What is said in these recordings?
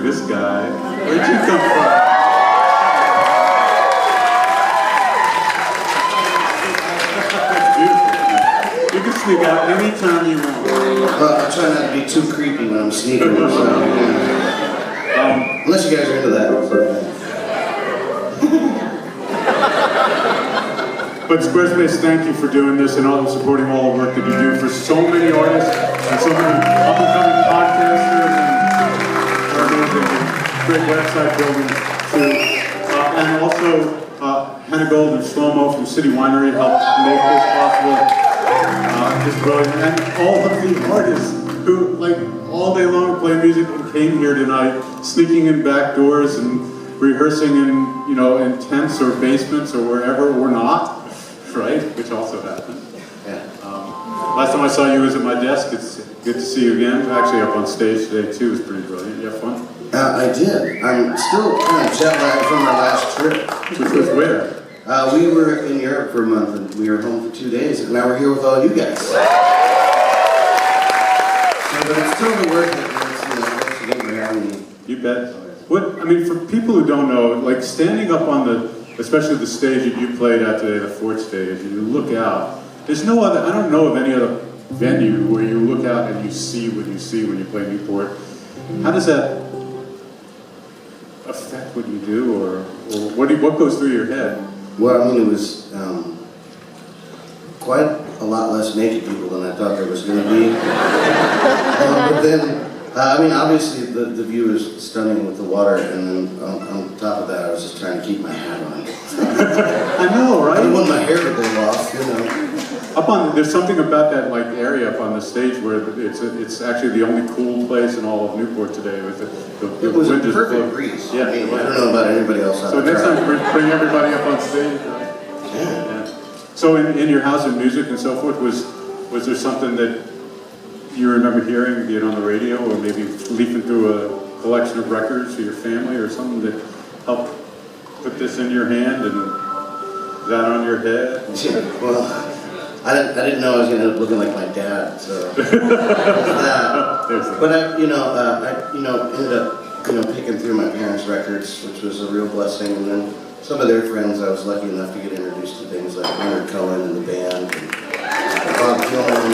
at this guy. Where'd you come from? You can sneak out anytime you want. Well, I try not to be too creepy when I'm sneaking. So, unless you guys are into that. But Squarespace, thank you for doing this and supporting all the work that you do for so many artists and so many up-and-coming podcasters and great website building too. And also, Hannah Gold and Slow-Mo from City Winery helped make this possible. Just brilliant. And all of the artists who, like, all day long play music and came here tonight, sneaking in back doors and rehearsing in, in tents or basements or wherever, or not, right? Which also happened. Yeah. Last time I saw you was at my desk. It's good to see you again. Actually, up on stage today too. It was pretty brilliant. You have fun? I did. I'm still kind of jet lagged from our last trip. Which was where? We were in Europe for a month, and we were home for 2 days, and now we're here with all you guys. So, but it's totally worth it. Thanks for getting around me. You bet. For people who don't know, like standing up on especially the stage that you played at today, the Fort stage, and you look out, there's no other, I don't know of any other venue where you look out and you see what you see when you play Newport. How does that affect what you do, or what goes through your head? Well, it was quite a lot less naked people than I thought there was going to be. But then, obviously the view is stunning with the water, and then on top of that, I was just trying to keep my hat on. I know, right? I didn't want my hair to blow off, There's something about that area up on the stage where it's actually the only cool place in all of Newport today. With it was a perfect breeze. Yeah, I don't know about anybody else out there. So next time, bring everybody up on stage. Yeah. So in your house of music and so forth, was there something that you remember hearing, be it on the radio or maybe leafing through a collection of records for your family, or something that helped put this in your hand and that on your head? Well, I didn't know I was going to end up looking like my dad, so that. But I ended up picking through my parents' records, which was a real blessing. And then some of their friends, I was lucky enough to get introduced to things like Leonard Cohen and the band, and Bob Dylan,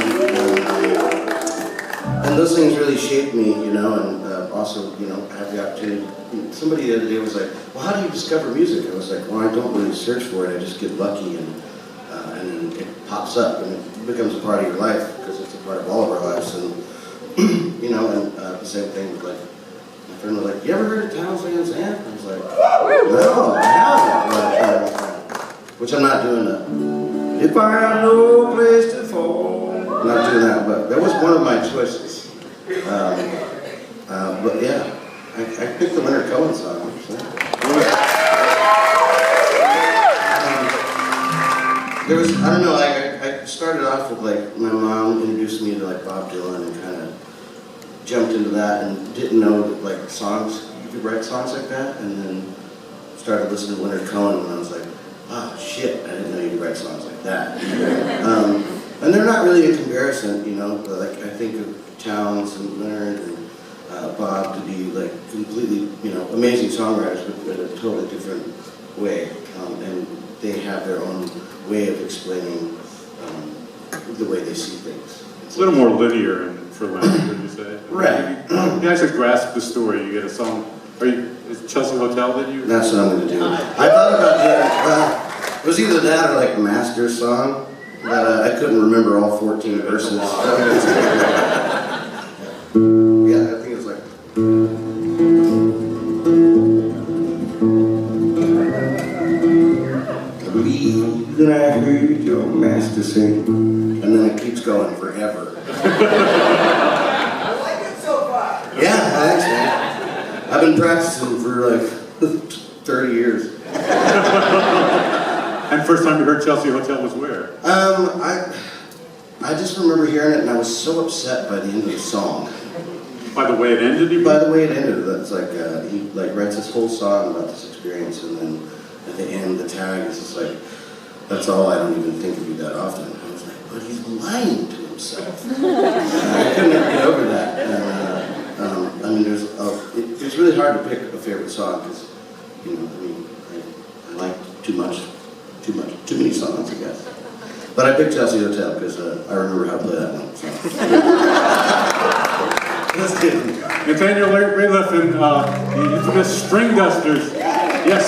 and those things really shaped me, and also, I had the opportunity. Somebody the other day was like, "Well, how do you discover music?" I was like, "Well, I don't really search for it. I just get lucky and it pops up and it becomes a part of your life, because it's a part of all of our lives." And the same thing with, like, my friend was like, "You ever heard of Towns Van Zandt?" I was like, "No, I haven't." Which I'm not doing if I had no place to fall. I'm not doing that, but that was one of my choices. But yeah, I picked the Leonard Cohen song. I started off with, like, my mom introduced me to, like, Bob Dylan, and kind of jumped into that and didn't know that, like, songs, you could write songs like that, and then started listening to Leonard Cohen, and I was like, oh shit, I didn't know you could write songs like that. And they're not really a comparison, but, like, I think of Towns and Leonard and Bob to be, like, completely, amazing songwriters, but in a totally different way. And they have their own way of explaining the way they see things. It's a little more linear for Leonard, would you say? Right. You actually grasp the story. You get a song. Is Chelsea Hotel that you? That's what I'm going to do. I thought about doing it. It was either that or, like, Master's song, but I couldn't remember all 14 verses. Yeah, I think it was like. Then I heard your master sing, and then it keeps going forever. I like it so far. Yeah, thanks, man. I've been practicing for like 30 years. And first time you heard Chelsea Hotel was where? I just remember hearing it, and I was so upset by the end of the song. By the way it ended? By the way it ended, it's like he like writes this whole song about this experience, and then at the end, the tag is just like, "That's all. I don't even think of you that often." I was like, but he's lying to himself. I couldn't get over that. I mean, it's really hard to pick a favorite song because, you know, I mean, I like too many songs, I guess. But I picked Chelsea Hotel because I remember how to play that one. So. Let's do it. Nathaniel Rateliff and the infamous String Dusters. Yes.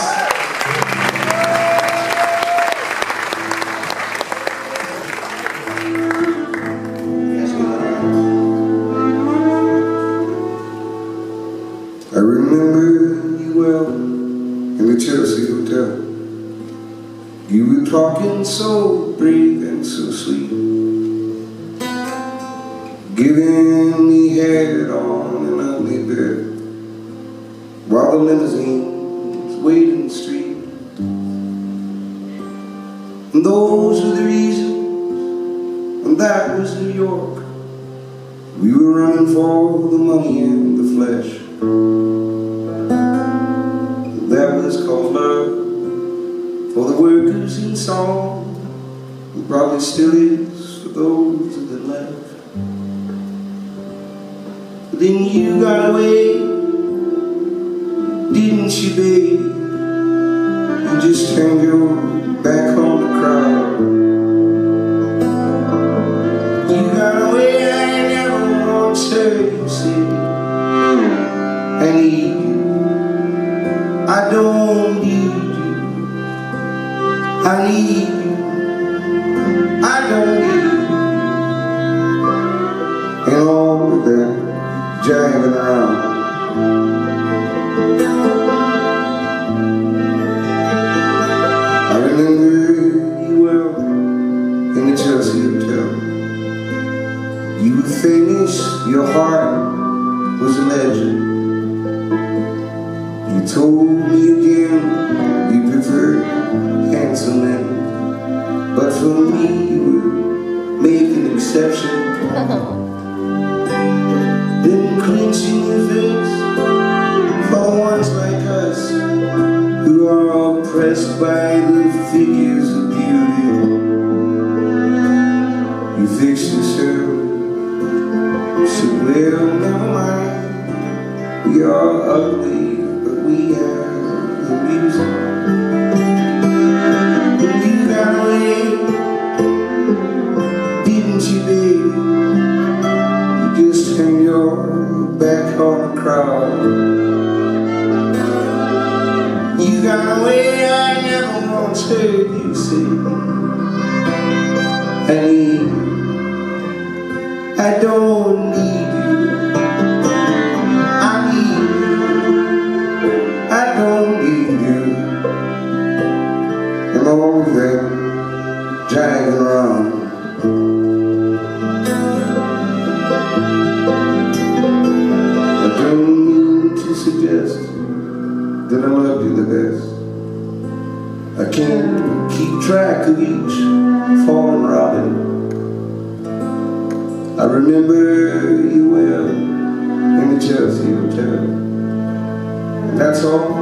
I remember you well in the Chelsea Hotel. You were talking so brave and so sweet, giving me head on an ugly bed, while the limousines wait in the street. And those were the reasons, and that was New York. We were running for the money and the flesh. That was called love for the workers in song, and probably still is for those that left. But then you got away, didn't you, babe? You just turned your back on the crowd. You got away, I never once heard you say, I need you, I don't need you. I need you, I don't need you. And all of that jiving around. I remember you well in the Chelsea Hotel. You were famous, your heart was a legend. You told me again you preferred handsome men, but for me you would make an exception. Then clenching your face for the ones like us who are oppressed by the figures of beauty. You fixed yourself, said, well, never mind, we are ugly, but we have the music. You got away, didn't you, baby? You just turned your back on the crowd. You got away, I never once heard you say, I need you, I don't need you. I need you, I don't need you. And all of that jiving around. I don't mean to suggest that I love you the best. I can't keep track of each fallen robin. I remember you well in the Chelsea Hotel. And that's all